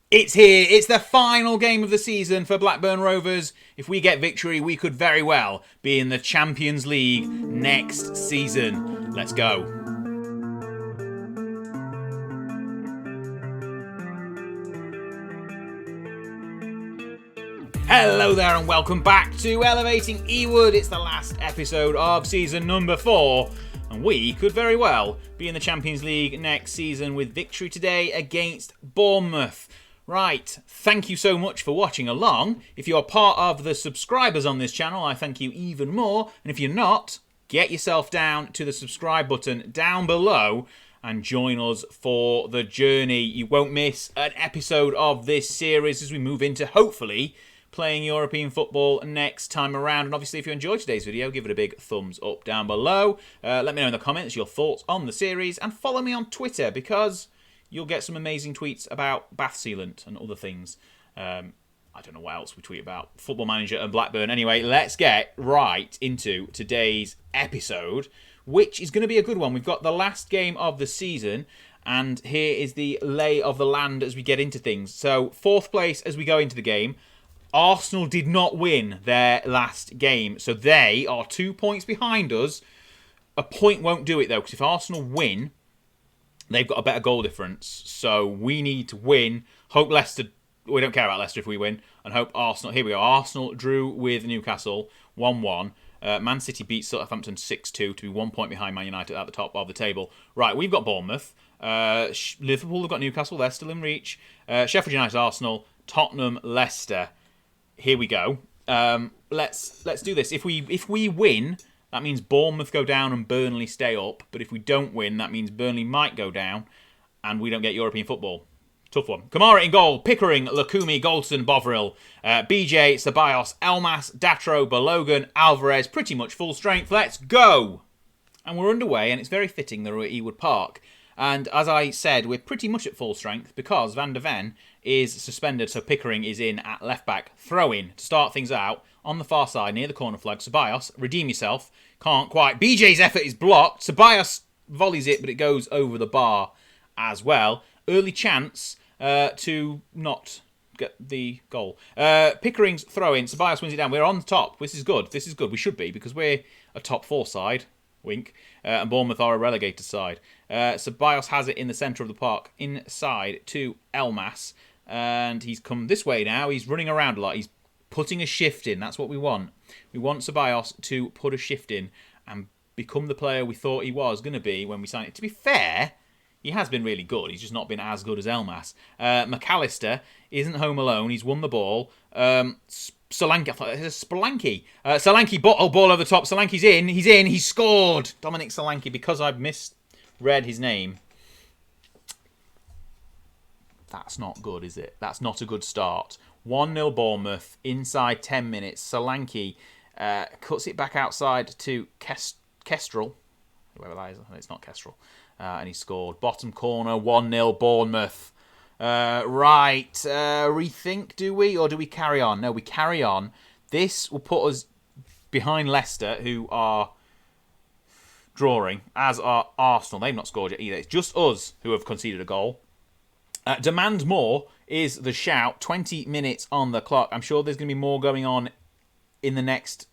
It's here. It's the final game of the season for Blackburn Rovers. If we get victory, we could very well be in the Champions League next season. Let's go. Hello there and welcome back to Elevating Ewood. It's the last episode of season number 4. And we could very well be in the Champions League next season with victory today against Bournemouth. Right, thank you so much for watching along. If you're part of the subscribers on this channel, I thank you even more. And if you're not, get yourself down to the subscribe button down below and join us for the journey. You won't miss an episode of this series as we move into, hopefully, playing European football next time around. And obviously, if you enjoyed today's video, give it a big thumbs up down below. Let me know in the comments your thoughts on the series and follow me on Twitter because you'll get some amazing tweets about bath sealant and other things. I don't know what else we tweet about. Football Manager and Blackburn. Anyway, let's get right into today's episode, which is going to be a good one. We've got the last game of the season, and here is the lay of the land as we get into things. So, 4th place as we go into the game. Arsenal did not win their last game, so they are 2 points behind us. A point won't do it, though, because if Arsenal win, they've got a better goal difference, so we need to win. Hope Leicester, we don't care about Leicester if we win, and hope Arsenal, here we go, Arsenal drew with Newcastle 1-1. Man City beat Southampton 6-2 to be 1 point behind Man United at the top of the table. Right, we've got Bournemouth. Liverpool have got Newcastle, they're still in reach. Sheffield United, Arsenal, Tottenham, Leicester. Here we go. Let's do this. If we win, that means Bournemouth go down and Burnley stay up. But if we don't win, that means Burnley might go down and we don't get European football. Tough one. Kamara in goal. Pickering, Lukumi, Goldson, Bovril, BJ, Ceballos, Elmas, Datro, Balogun, Alvarez. Pretty much full strength. Let's go! And we're underway, and it's very fitting that we're at Ewood Park. And as I said, we're pretty much at full strength because Van der Ven is suspended, so Pickering is in at left-back. Throw-in to start things out on the far side near the corner flag. Ceballos, redeem yourself. Can't quite. BJ's effort is blocked. Ceballos volleys it, but it goes over the bar as well. Early chance to not get the goal. Pickering's throw-in. Ceballos wins it down. We're on top. This is good. This is good. We should be because we're a top 4 side. Wink. And Bournemouth are a relegated side. Ceballos has it in the centre of the park, inside to Elmas. And he's come this way now. He's running around a lot. He's putting a shift in. That's what we want. We want Ceballos to put a shift in and become the player we thought he was going to be when we signed it. To be fair, he has been really good. He's just not been as good as Elmas. McAllister isn't home alone. He's won the ball. Solanke, I thought it was Solanke. Solanke, ball over the top. Solanke's in. He's in. He's scored. Dominic Solanke, because I've misread his name. That's not good, is it? That's not a good start. 1-0 Bournemouth, inside 10 minutes. Solanke cuts it back outside to Kestrel. Whoever that is. It's not Kestrel. And he scored. Bottom corner, 1-0 Bournemouth. Right. Rethink, do we? Or do we carry on? No, we carry on. This will put us behind Leicester, who are drawing, as are Arsenal. They've not scored yet either. It's just us who have conceded a goal. Demand more is the shout. 20 minutes on the clock. I'm sure there's going to be more going on in the next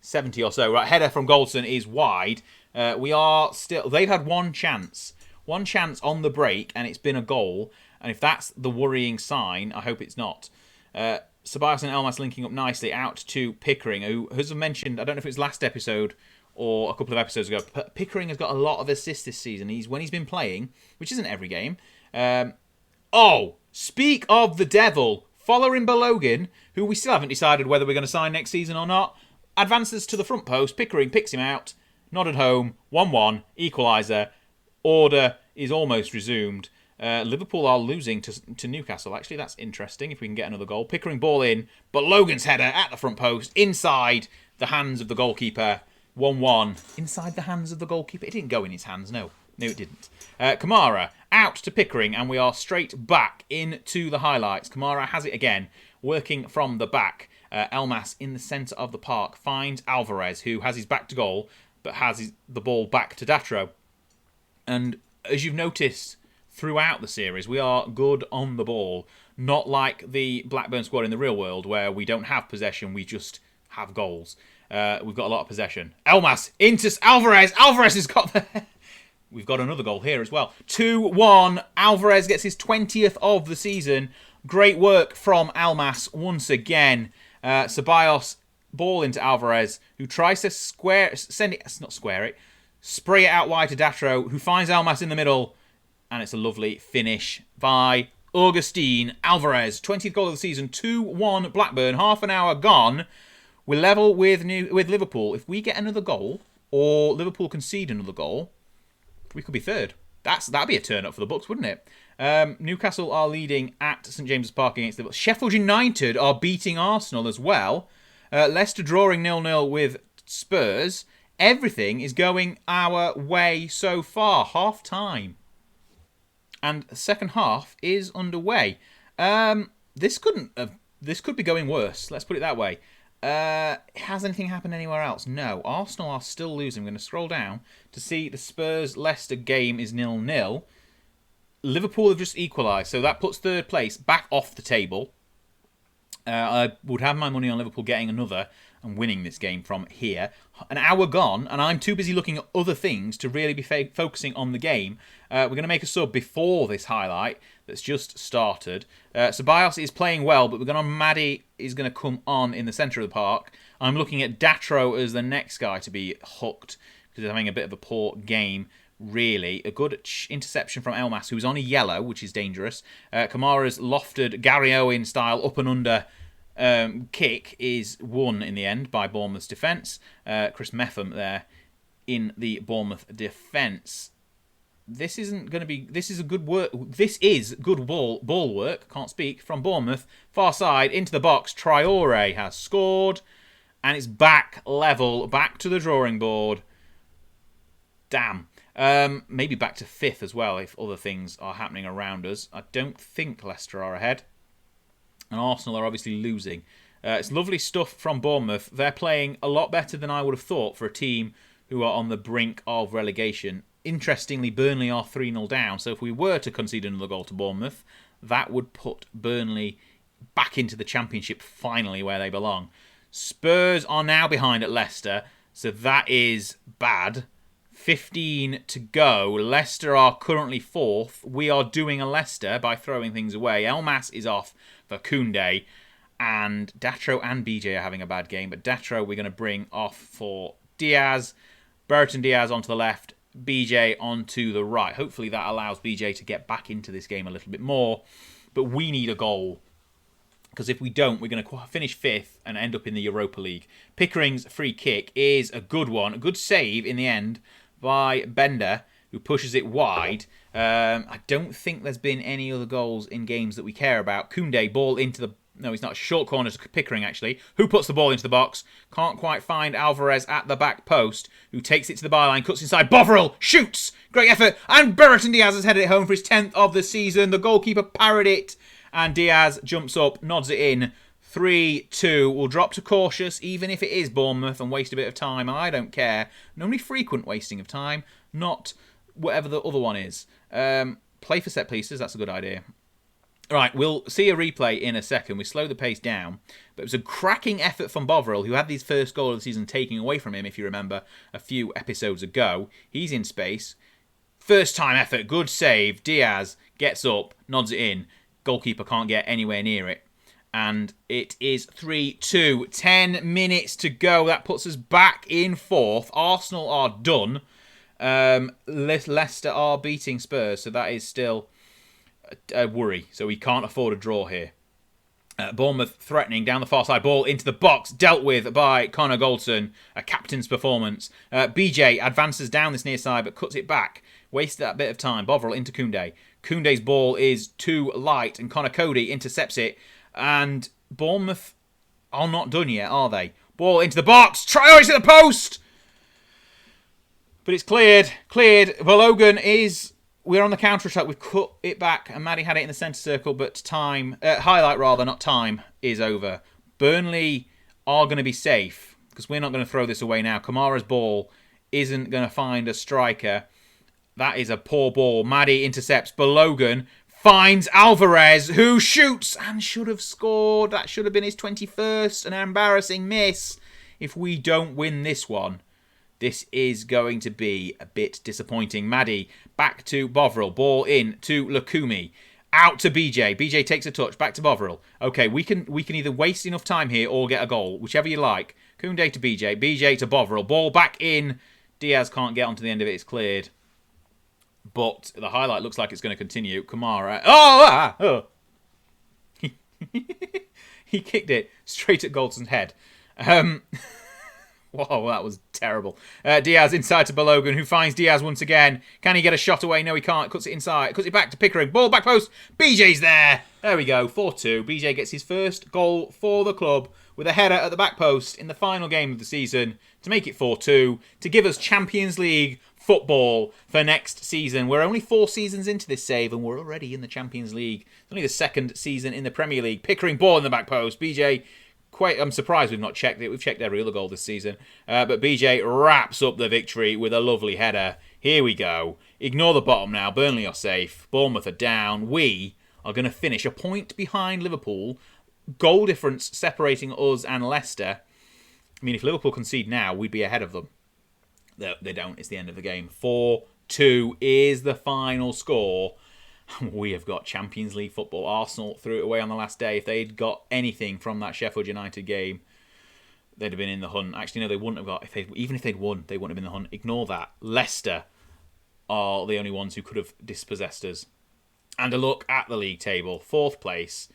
70 or so. Right, header from Goldson is wide. We are still... They've had one chance. One chance on the break, and it's been a goal. And if that's the worrying sign, I hope it's not. Ceballos and Elmas linking up nicely out to Pickering, who has mentioned, I don't know if it was last episode or a couple of episodes ago, Pickering has got a lot of assists this season. When he's been playing, which isn't every game. Speak of the devil. Following Balogun, who we still haven't decided whether we're going to sign next season or not, advances to the front post. Pickering picks him out. Nodded home. 1-1. Equaliser. Order is almost resumed. Liverpool are losing to Newcastle. Actually, that's interesting if we can get another goal. Pickering ball in, but Logan's header at the front post, inside the hands of the goalkeeper. 1-1. Inside the hands of the goalkeeper. It didn't go in his hands, no. No, it didn't. Kamara out to Pickering, and we are straight back into the highlights. Kamara has it again, working from the back. Elmas in the centre of the park finds Alvarez, who has his back to goal, but has the ball back to Datro. And as you've noticed throughout the series. We are good on the ball. Not like the Blackburn squad in the real world where we don't have possession, we just have goals. We've got a lot of possession. Elmas into Alvarez. Alvarez has got the... We've got another goal here as well. 2-1. Alvarez gets his 20th of the season. Great work from Elmas once again. Ceballos, ball into Alvarez, who tries to spray it out wide to Datro, who finds Elmas in the middle, and it's a lovely finish by Augustine Alvarez. 20th goal of the season, 2-1 Blackburn, half an hour gone. We're level with Liverpool. If we get another goal, or Liverpool concede another goal, we could be third. That'd be a turn up for the books, wouldn't it? Newcastle are leading at St James's Park against Liverpool. Sheffield United are beating Arsenal as well. Leicester drawing 0-0 with Spurs. Everything is going our way so far. Half time. And the second half is underway. This could be going worse. Let's put it that way. Has anything happened anywhere else? No. Arsenal are still losing. I'm going to scroll down to see the Spurs-Leicester game is 0-0. Liverpool have just equalised, so that puts third place back off the table. I would have my money on Liverpool getting another and winning this game from here. An hour gone, and I'm too busy looking at other things to really be focusing on the game. We're going to make a sub before this highlight that's just started. Ceballos is playing well, but we're going on Maddie is going to come on in the centre of the park. I'm looking at Datro as the next guy to be hooked because he's having a bit of a poor game. Really, a good interception from Elmas, who's on a yellow, which is dangerous. Kamara's lofted Gary Owen style up and under kick is won in the end by Bournemouth's defence. Chris Meffam there in the Bournemouth defence. This isn't going to be. This is a good work. This is good ball work. Can't speak from Bournemouth. Far side into the box. Traore has scored, and it's back level, back to the drawing board. Damn. Maybe back to 5th as well if other things are happening around us. I don't think Leicester are ahead. And Arsenal are obviously losing. It's lovely stuff from Bournemouth. They're playing a lot better than I would have thought for a team who are on the brink of relegation. Interestingly, Burnley are 3-0 down. So if we were to concede another goal to Bournemouth, that would put Burnley back into the Championship finally where they belong. Spurs are now behind at Leicester. So that is bad. 15 to go. Leicester are currently 4th. We are doing a Leicester by throwing things away. Elmas is off for Koundé. And Datro and BJ are having a bad game. But Datro we're going to bring off for Diaz. Burton Diaz onto the left. BJ onto the right. Hopefully that allows BJ to get back into this game a little bit more. But we need a goal. Because if we don't, we're going to finish 5th and end up in the Europa League. Pickering's free kick is a good one. A good save in the end by Bender, who pushes it wide. I don't think there's been any other goals in games that we care about. Koundé, ball into the... No, he's not. Short corner to Pickering, actually. Who puts the ball into the box? Can't quite find Alvarez at the back post, who takes it to the byline, cuts inside. Bovril shoots! Great effort. And Burton Diaz has headed it home for his 10th of the season. The goalkeeper parried it. And Diaz jumps up, nods it in. 3-2. We'll drop to cautious, even if it is Bournemouth, and waste a bit of time. I don't care. And only frequent wasting of time, not whatever the other one is. Play for set pieces, that's a good idea. Right, we'll see a replay in a second. We slow the pace down. But it was a cracking effort from Bovril, who had his first goal of the season taken away from him, if you remember, a few episodes ago. He's in space. First time effort, good save. Diaz gets up, nods it in. Goalkeeper can't get anywhere near it. And it is 3-2. 10 minutes to go. That puts us back in 4th. Arsenal are done. Leicester are beating Spurs, so that is still a worry. So we can't afford a draw here. Bournemouth threatening down the far side. Ball into the box. Dealt with by Connor Goldson. A captain's performance. BJ advances down this near side but cuts it back. Wasted that bit of time. Bovril into Koundé. Koundé's ball is too light and Connor Cody intercepts it. And Bournemouth are not done yet, are they? Ball into the box. Traore to the post. But it's cleared. Cleared. Balogun is... We're on the counter-attack. We've cut it back. And Maddie had it in the centre circle. But time... highlight, rather, not time, is over. Burnley are going to be safe. Because we're not going to throw this away now. Kamara's ball isn't going to find a striker. That is a poor ball. Maddie intercepts Balogun. Finds Alvarez, who shoots and should have scored. That should have been his 21st. An embarrassing miss. If we don't win this one, this is going to be a bit disappointing. Maddie back to Bovril. Ball in to Lukumi. Out to BJ. BJ takes a touch. Back to Bovril. Okay, we can either waste enough time here or get a goal. Whichever you like. Koundé to BJ. BJ to Bovril. Ball back in. Diaz can't get onto the end of it. It's cleared. But the highlight looks like it's going to continue. Kamara. Oh! He kicked it straight at Goldson's head. Whoa, that was terrible. Diaz inside to Balogun, who finds Diaz once again. Can he get a shot away? No, he can't. Cuts it inside. Cuts it back to Pickering. Ball back post. BJ's there. There we go. 4-2. BJ gets his first goal for the club with a header at the back post in the final game of the season to make it 4-2, to give us Champions League football for next season. We're only 4 seasons into this save and we're already in the Champions League. It's only the 2nd season in the Premier League. Pickering ball in the back post. BJ, I'm surprised we've not checked it. We've checked every other goal this season. But BJ wraps up the victory with a lovely header. Here we go. Ignore the bottom now. Burnley are safe. Bournemouth are down. We are going to finish a point behind Liverpool. Goal difference separating us and Leicester. I mean, if Liverpool concede now, we'd be ahead of them. They don't. It's the end of the game. 4-2 is the final score. We have got Champions League football. Arsenal threw it away on the last day. If they'd got anything from that Sheffield United game, they'd have been in the hunt. Actually, no, they wouldn't have got. Even if they'd won, they wouldn't have been in the hunt. Ignore that. Leicester are the only ones who could have dispossessed us. And a look at the league table. 4th place.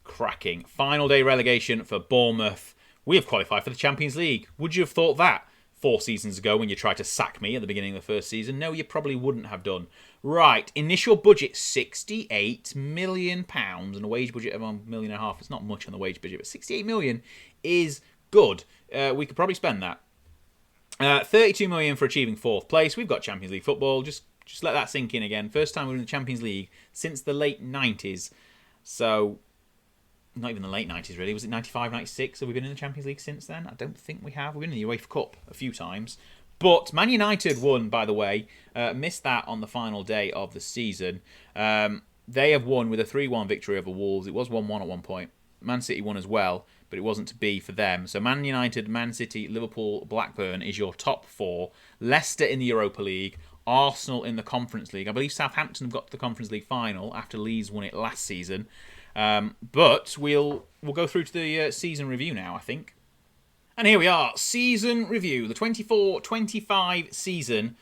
Cracking. Final day relegation for Bournemouth. We have qualified for the Champions League. Would you have thought that 4 seasons ago when you tried to sack me at the beginning of the first season? No, you probably wouldn't have done. Right, initial budget £68 million and a wage budget of £1.5 million. It's not much on the wage budget, but £68 million is good. We could probably spend that. £32 million for achieving 4th place. We've got Champions League football. Just let that sink in again. First time we're in the Champions League since the late 90s. So, not even the late 90s really. Was it 95, 96? Have we been in the Champions League since then? I don't think we have. We've been in the UEFA Cup a few times. But Man United won, by the way. Missed that on the final day of the season. They have won with a 3-1 victory over Wolves. It was 1-1 at one point. Man City won as well, but it wasn't to be for them. So Man United, Man City, Liverpool, Blackburn is your top 4. Leicester in the Europa League. Arsenal in the Conference League. I believe Southampton have got to the Conference League final after Leeds won it last season. But we'll go through to the season review now, I think. And here we are, season review, the 24-25 season.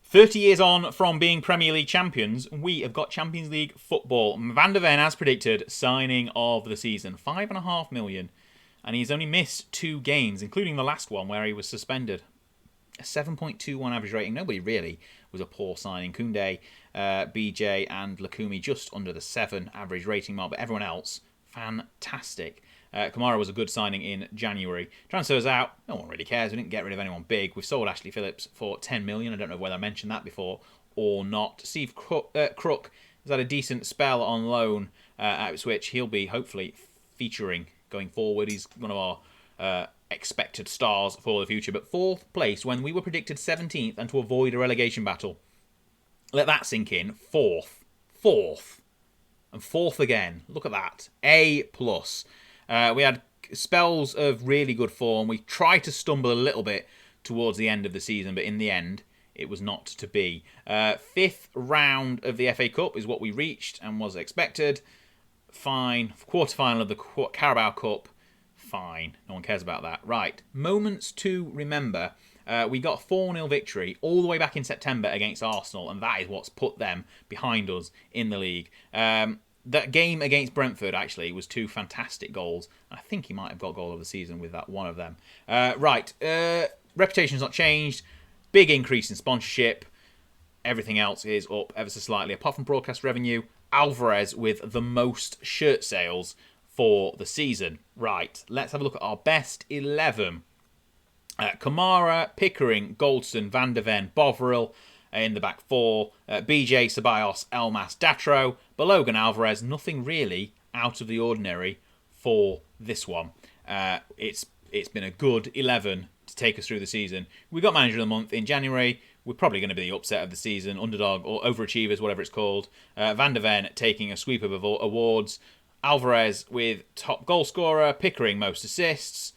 30 years on from being Premier League champions, we have got Champions League football. Van der Ven, as predicted, signing of the season, £5.5 million. And he's only missed 2 games, including the last one where he was suspended. A 7.21 average rating. Nobody really was a poor signing. Koundé, BJ and Lukumi just under the 7 average rating mark, but everyone else, fantastic. Kamara was a good signing in January. Transfers out, no one really cares. We didn't get rid of anyone big. We've sold Ashley Phillips for $10 million. I don't know whether I mentioned that before or not. Steve Crook has had a decent spell on loan at Ipswich. He'll be hopefully featuring going forward. He's one of our expected stars for the future. But 4th place when we were predicted 17th and to avoid a relegation battle. Let that sink in. 4th. And 4th again. Look at that. A+. We had spells of really good form. We tried to stumble a little bit towards the end of the season, but in the end, it was not to be. 5th round of the FA Cup is what we reached and was expected. Fine. Quarter-final of the Carabao Cup. Fine. No one cares about that. Right. Moments to remember. We got a 4-0 victory all the way back in September against Arsenal, and that is what's put them behind us in the league. That game against Brentford, actually, was 2 fantastic goals. I think he might have got goal of the season with that one of them. Right. Reputation's not changed. Big increase in sponsorship. Everything else is up ever so slightly. Apart from broadcast revenue, Alvarez with the most shirt sales for the season. Right. Let's have a look at our best 11. Kamara, Pickering, Goldston, Van der Ven, Bovril in the back 4. BJ, Ceballos, Elmas, Datro, Balogun, Alvarez. Nothing really out of the ordinary for this one. It's been a good 11 to take us through the season. We got Manager of the Month in January. we're probably going to be the upset of the season, underdog or overachievers, whatever it's called. Van der Ven taking a sweep of awards. Alvarez with top goal scorer. Pickering most assists.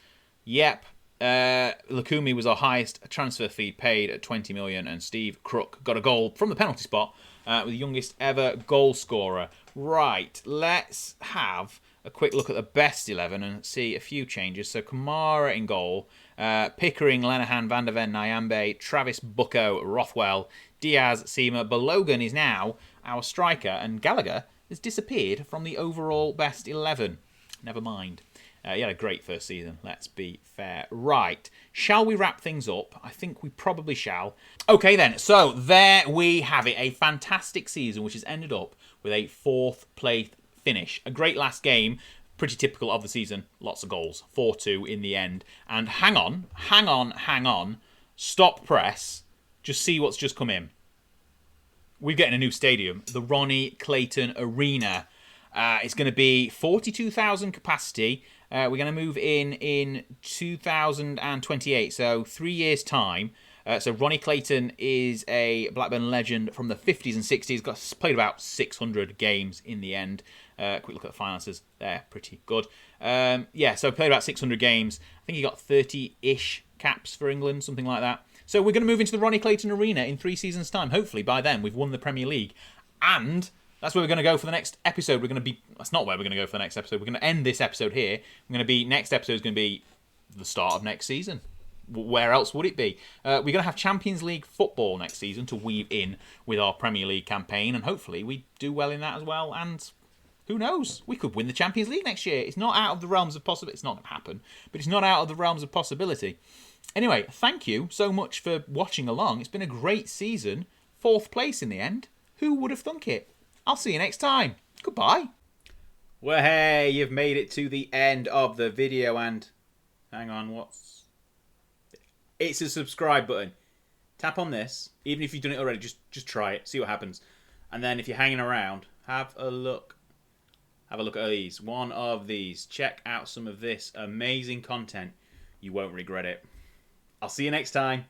Yep. Lukumi was our highest transfer fee paid at 20 million, and Steve Crook got a goal from the penalty spot with the youngest ever goal scorer. Right, let's have a quick look at the best 11 and see a few changes. So Kamara in goal, Pickering, Lenihan, Van der Ven, Nyambe, Travis, Bucco, Rothwell, Diaz, Seema. Balogun is now our striker, and Gallagher has disappeared from the overall best 11. Never mind. He had a great first season, let's be fair. Right, shall we wrap things up? I think we probably shall. Okay then, so there we have it. A fantastic season which has ended up with a 4th place finish. A great last game, pretty typical of the season. Lots of goals, 4-2 in the end. And hang on. Stop press. Just see what's just come in. We're getting a new stadium, the Ronnie Clayton Arena. It's going to be 42,000 capacity. We're going to move in 2028, so 3 years' time. So Ronnie Clayton is a Blackburn legend from the 50s and 60s. Played about 600 games in the end. Quick look at the finances. They're pretty good. So played about 600 games. I think he got 30-ish caps for England, something like that. So we're going to move into the Ronnie Clayton Arena in 3 seasons' time. Hopefully by then we've won the Premier League. And that's where we're going to go for the next episode. That's not where we're going to go for the next episode. We're going to end this episode here. Next episode is going to be the start of next season. Where else would it be? We're going to have Champions League football next season to weave in with our Premier League campaign, and hopefully we do well in that as well. And who knows? We could win the Champions League next year. It's not out of the realms of possibility. It's not going to happen, but it's not out of the realms of possibility. Anyway, thank you so much for watching along. It's been a great season. 4th place in the end. Who would have thunk it? I'll see you next time. Goodbye. Well, hey, you've made it to the end of the video, and hang on, it's a subscribe button. Tap on this. Even if you've done it already, just try it, see what happens. And then if you're hanging around, have a look at these. One of these. Check out some of this amazing content. You won't regret it. I'll see you next time.